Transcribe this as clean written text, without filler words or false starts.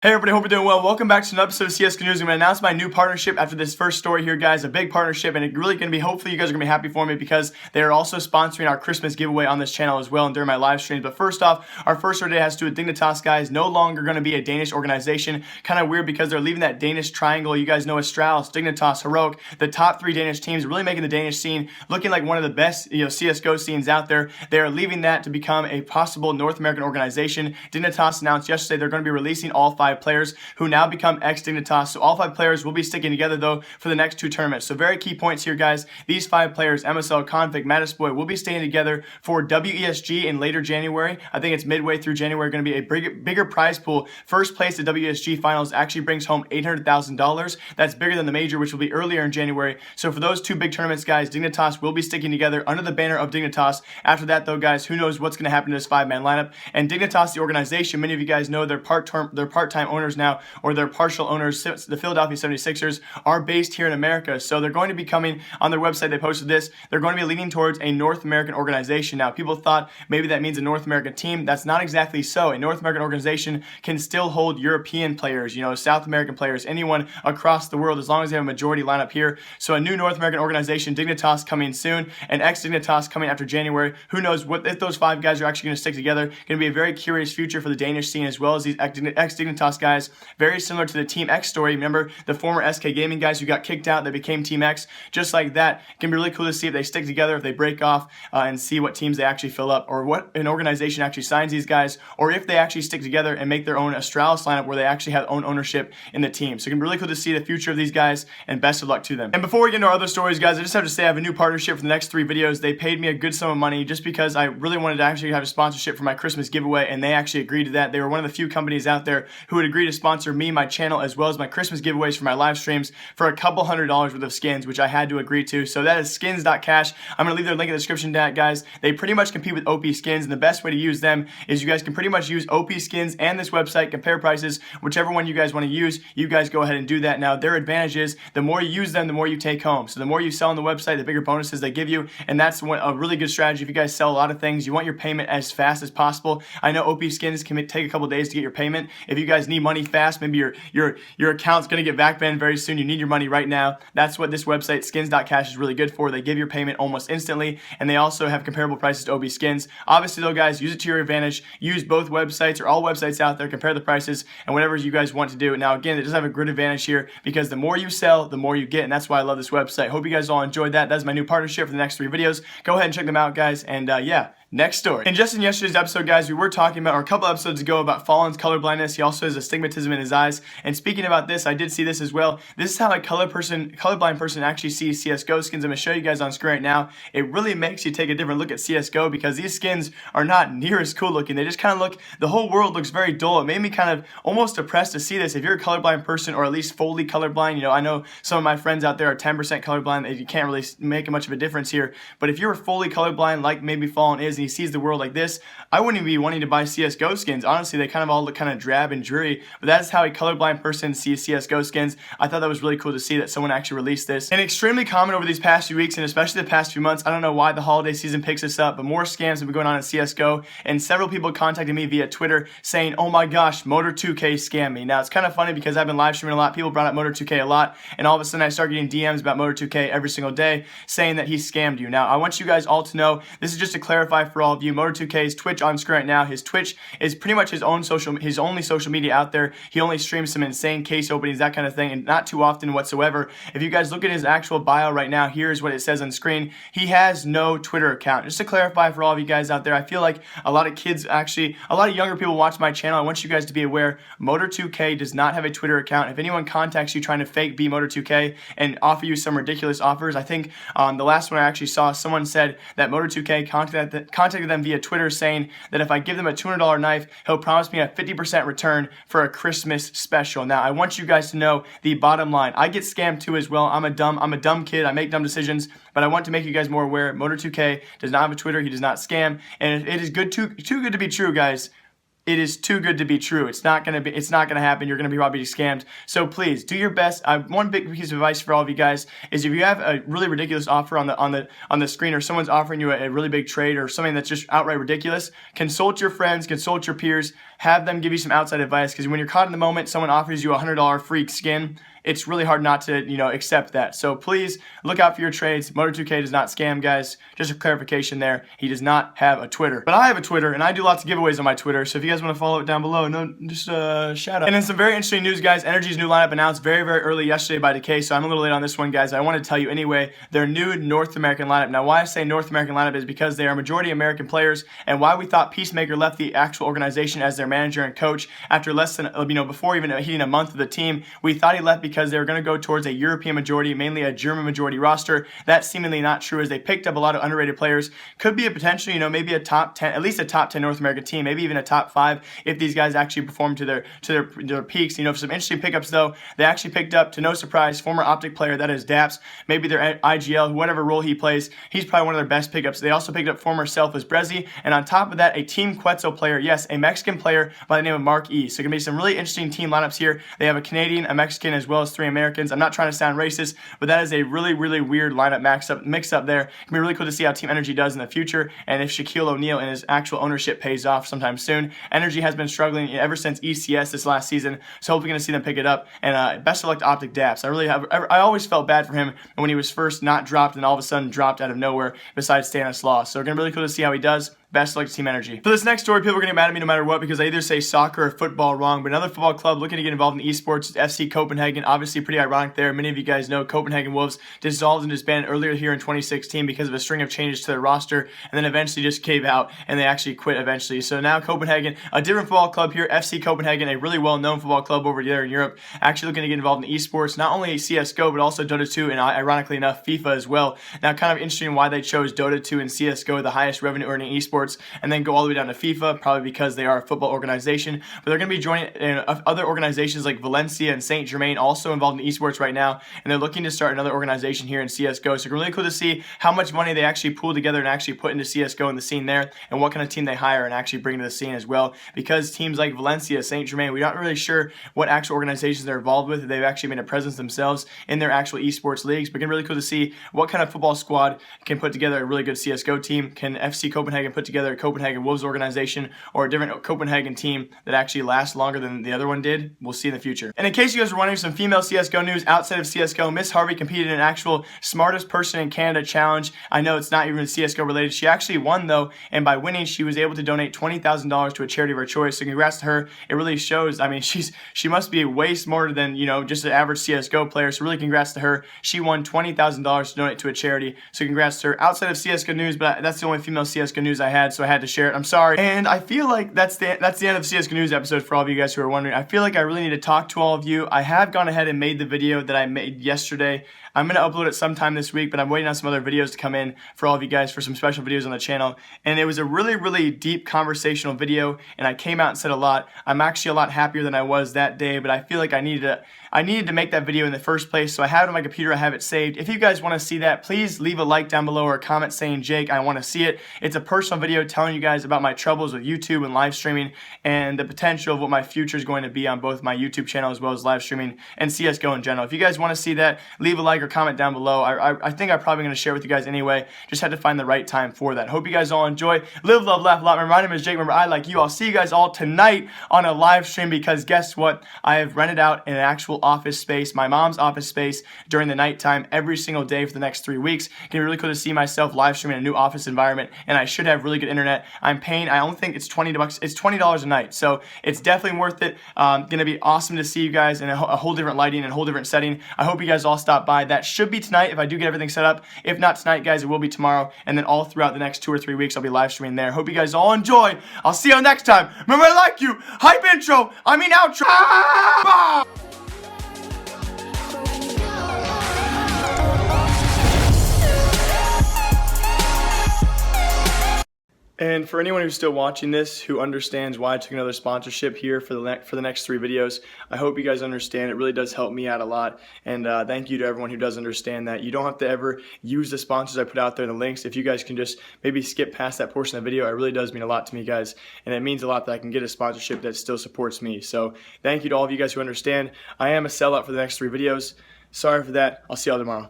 Hey everybody, hope you're doing well. Welcome back to another episode of CSGO News. I'm going to announce my new partnership after this first story here, guys. A big partnership, and it's really going to be, hopefully you guys are going to be happy for me because they are also sponsoring our Christmas giveaway on this channel as well and during my live streams. But first off, our first story today has to do with Dignitas, guys. No longer going to be a Danish organization. Kind of weird because they're leaving that Danish triangle. You guys know as Strauss, Dignitas, Heroic, the top three Danish teams, really making the Danish scene looking like one of the best CSGO scenes out there. They are leaving that to become a possible North American organization. Dignitas announced yesterday they're going to be releasing all 5 players who now become ex-Dignitas. So all 5 players will be sticking together though for the next 2 tournaments. So very key points here, guys. These 5 players, MSL, Config, Mattisboy, will be staying together for WESG in later January. I think it's midway through January, going to be a bigger prize pool. First place at WESG finals actually brings home $800,000. That's bigger than the major, which will be earlier in January. So for those 2 big tournaments, guys, Dignitas will be sticking together under the banner of Dignitas. After that though, guys, who knows what's going to happen to this 5-man lineup. And Dignitas, the organization, many of you guys know they're part-time owners now, or their partial owners. The Philadelphia 76ers are based here in America, so they're going to be coming on their website. They posted this. They're going to be leaning towards a North American organization. Now, people thought maybe that means a North American team. That's not exactly so. A North American organization can still hold European players, South American players, anyone across the world, as long as they have a majority lineup here. So a new North American organization, Dignitas, coming soon, and ex-Dignitas coming after January. Who knows what if those 5 guys are actually going to stick together. Going to be a very curious future for the Danish scene as well as these ex-Dignitas guys. Very similar to the Team X story. Remember the former SK Gaming guys who got kicked out, they became Team X. Just like that, it can be really cool to see if they stick together, if they break off, and see what teams they actually fill up, or what an organization actually signs these guys, or if they actually stick together and make their own Astralis lineup where they actually have own ownership in the team. So it can be really cool to see the future of these guys, and best of luck to them. And before we get into our other stories, guys, I just have to say I have a new partnership for the next 3 videos. They paid me a good sum of money just because I really wanted to actually have a sponsorship for my Christmas giveaway, and they actually agreed to that. They were one of the few companies out there who would agree to sponsor me, my channel, as well as my Christmas giveaways for my live streams for a couple $100s worth of skins, which I had to agree to. So that is skins.cash. I'm going to leave their link in the description, guys. They pretty much compete with OP skins, and the best way to use them is you guys can pretty much use OP skins and this website, compare prices, whichever one you guys want to use, you guys go ahead and do that. Now, their advantage is the more you use them, the more you take home. So the more you sell on the website, the bigger bonuses they give you, and that's a really good strategy. If you guys sell a lot of things, you want your payment as fast as possible. I know OP skins can take a couple days to get your payment. If you guys need money fast, maybe your account's going to get back banned very soon, you need your money right now, that's what this website, skins.cash, is really good for. They give your payment almost instantly, and they also have comparable prices to OB skins. Obviously though, guys, use it to your advantage. Use both websites or all websites out there, compare the prices, and whatever you guys want to do. Now again, it does have a good advantage here because the more you sell, the more you get, and that's why I love this website. Hope you guys all enjoyed that. That's my new partnership for the next 3 videos. Go ahead and check them out, guys, and yeah. Next story. And just in yesterday's episode, guys, we were talking about, or a couple episodes ago, about Fallen's colorblindness. He also has astigmatism in his eyes. And speaking about this, I did see this as well. This is how a colorblind person actually sees CSGO skins. I'm going to show you guys on screen right now. It really makes you take a different look at CSGO because these skins are not near as cool looking. They just kind of look, the whole world looks very dull. It made me kind of almost depressed to see this. If you're a colorblind person, or at least fully colorblind, I know some of my friends out there are 10% colorblind. You can't really make much of a difference here. But if you're fully colorblind, like maybe Fallen is, and he sees the world like this, I wouldn't even be wanting to buy CSGO skins. Honestly, they kind of all look kind of drab and dreary, but that's how a colorblind person sees CSGO skins. I thought that was really cool to see that someone actually released this. And extremely common over these past few weeks, and especially the past few months. I don't know why the holiday season picks this up, but more scams have been going on in CSGO, and several people contacted me via Twitter saying, oh my gosh, Motar2k scammed me. Now, it's kind of funny because I've been live streaming a lot. People brought up Motar2k a lot, and all of a sudden I start getting DMs about Motar2k every single day saying that he scammed you. Now, I want you guys all to know, this is just to clarify for all of you, Motar2k's Twitch on screen right now. His Twitch is pretty much his only social media out there. He only streams some insane case openings, that kind of thing, and not too often whatsoever. If you guys look at his actual bio right now, here's what it says on screen. He has no Twitter account. Just to clarify for all of you guys out there, I feel like a lot of kids, actually, a lot of younger people watch my channel. I want you guys to be aware, Motar2k does not have a Twitter account. If anyone contacts you trying to fake be Motar2k and offer you some ridiculous offers, I think the last one I actually saw, someone said that Motar2k contacted them via Twitter saying that if I give them a $200 knife, he'll promise me a 50% return for a Christmas special. Now, I want you guys to know the bottom line. I get scammed too as well. I'm a dumb kid. I make dumb decisions, but I want to make you guys more aware. Motar2k does not have a Twitter. He does not scam, and it is too good to be true, guys. It is too good to be true. It's not gonna happen. You're gonna be probably scammed. So please do your best. One big piece of advice for all of you guys is if you have a really ridiculous offer on the screen, or someone's offering you a really big trade or something that's just outright ridiculous, consult your friends, consult your peers. have them give you some outside advice, because when you're caught in the moment, someone offers you a $100 free skin, it's really hard not to, accept that. So please look out for your trades. Motar2k does not scam, guys. Just a clarification there. He does not have a Twitter. But I have a Twitter, and I do lots of giveaways on my Twitter. So if you guys want to follow it down below, just shout out. And then some very interesting news, guys. NRG's new lineup announced very, very early yesterday by Decay, so I'm a little late on this one, guys. I want to tell you anyway, their new North American lineup. Now, why I say North American lineup is because they are majority American players, and why we thought Peacemaker left the actual organization as their manager and coach after less than, before even hitting a month of the team. We thought he left because they were going to go towards a European majority, mainly a German majority roster. That's seemingly not true, as they picked up a lot of underrated players. Could be a potential, maybe a top 10, at least a top 10 North American team, maybe even a top 5 if these guys actually perform to their peaks. For some interesting pickups though, they actually picked up, to no surprise, former Optic player, that is Daps, maybe their IGL, whatever role he plays. He's probably one of their best pickups. They also picked up former Selfless Brezzy, and on top of that, a Team Quetzal player, yes, a Mexican player by the name of Mark E. So going to be some really interesting team lineups here. They have a Canadian, a Mexican, as well as 3 Americans. I'm not trying to sound racist, but that is a really, really weird lineup mix up there. It's going to be really cool to see how Team NRG does in the future, and if Shaquille O'Neal and his actual ownership pays off sometime soon. NRG has been struggling ever since ECS this last season, so hopefully going to see them pick it up, and best of luck to Optic Daps. I always felt bad for him when he was first not dropped and all of a sudden dropped out of nowhere besides Stanislaus. So we're going to be really cool to see how he does. Best of luck to Team NRG. For this next story, people are going to get mad at me no matter what, because I either say soccer or football wrong, but another football club looking to get involved in eSports is FC Copenhagen. Obviously pretty ironic there. Many of you guys know Copenhagen Wolves dissolved and disbanded earlier here in 2016 because of a string of changes to their roster, and then eventually just cave out, and they actually quit eventually. So now Copenhagen, a different football club here, FC Copenhagen, a really well-known football club over there in Europe, actually looking to get involved in eSports, not only CSGO, but also Dota 2, and ironically enough, FIFA as well. Now, kind of interesting why they chose Dota 2 and CSGO, the highest revenue-earning eSports, and then go all the way down to FIFA, probably because they are a football organization. But they're going to be joining other organizations like Valencia and Saint Germain, also involved in esports right now, and they're looking to start another organization here in CSGO. So it's really cool to see how much money they actually pull together and actually put into CSGO in the scene there, and what kind of team they hire and actually bring to the scene as well. Because teams like Valencia, Saint Germain, we're not really sure what actual organizations they're involved with. They've actually made a presence themselves in their actual esports leagues. But it's really cool to see what kind of football squad can put together a really good CSGO team. Can FC Copenhagen put together a Copenhagen Wolves organization, or a different Copenhagen team that actually lasts longer than the other one did? We'll see in the future. And in case you guys were wondering, some female CSGO news outside of CSGO, Miss Harvey competed in an actual smartest person in Canada challenge. I know it's not even CSGO related. She actually won though, and by winning, she was able to donate $20,000 to a charity of her choice. So congrats to her. It really shows. I mean, she must be way smarter than, just an average CSGO player. So really congrats to her. She won $20,000 to donate to a charity. So congrats to her. Outside of CSGO news, but that's the only female CSGO news I had, so I had to share it. I'm sorry. And I feel like that's the end of the CSGO news episode for all of you guys who are wondering. I feel like I really need to talk to all of you. I have gone ahead and made the video that I made yesterday. I'm going to upload it sometime this week, but I'm waiting on some other videos to come in for all of you guys for some special videos on the channel. And it was a really, really deep conversational video, and I came out and said a lot. I'm actually a lot happier than I was that day, but I feel like I needed to make that video in the first place, so I have it on my computer. I have it saved. If you guys want to see that, please leave a like down below or a comment saying, Jake, I want to see it. It's a personal video telling you guys about my troubles with YouTube and live streaming, and the potential of what my future is going to be on both my YouTube channel as well as live streaming and CSGO in general. If you guys want to see that, leave a like or comment down below. I think I'm probably going to share with you guys anyway. Just had to find the right time for that. Hope you guys all enjoy. Live, love, laugh a lot. My name is Jake. Remember, I like you. I'll see you guys all tonight on a live stream, because guess what? I have rented out an actual office space, my mom's office space, during the nighttime every single day for the next 3 weeks. It's gonna be really cool to see myself live streaming in a new office environment, and I should have really good internet. I'm paying, I only think it's $20. It's $20 a night, so it's definitely worth it. Gonna be awesome to see you guys in a whole different lighting and a whole different setting. I hope you guys all stop by. That should be tonight if I do get everything set up. If not tonight, guys, it will be tomorrow, and then all throughout the next 2 or 3 weeks I'll be live streaming there. Hope you guys all enjoy. I'll see you next time. Remember, I like you. Hype intro. I mean outro. Ah! And for anyone who's still watching this, who understands why I took another sponsorship here for the next 3 videos, I hope you guys understand. It really does help me out a lot. And thank you to everyone who does understand that. You don't have to ever use the sponsors I put out there in the links. If you guys can just maybe skip past that portion of the video, it really does mean a lot to me, guys. And it means a lot that I can get a sponsorship that still supports me. So thank you to all of you guys who understand. I am a sellout for the next 3 videos. Sorry for that. I'll see y'all tomorrow.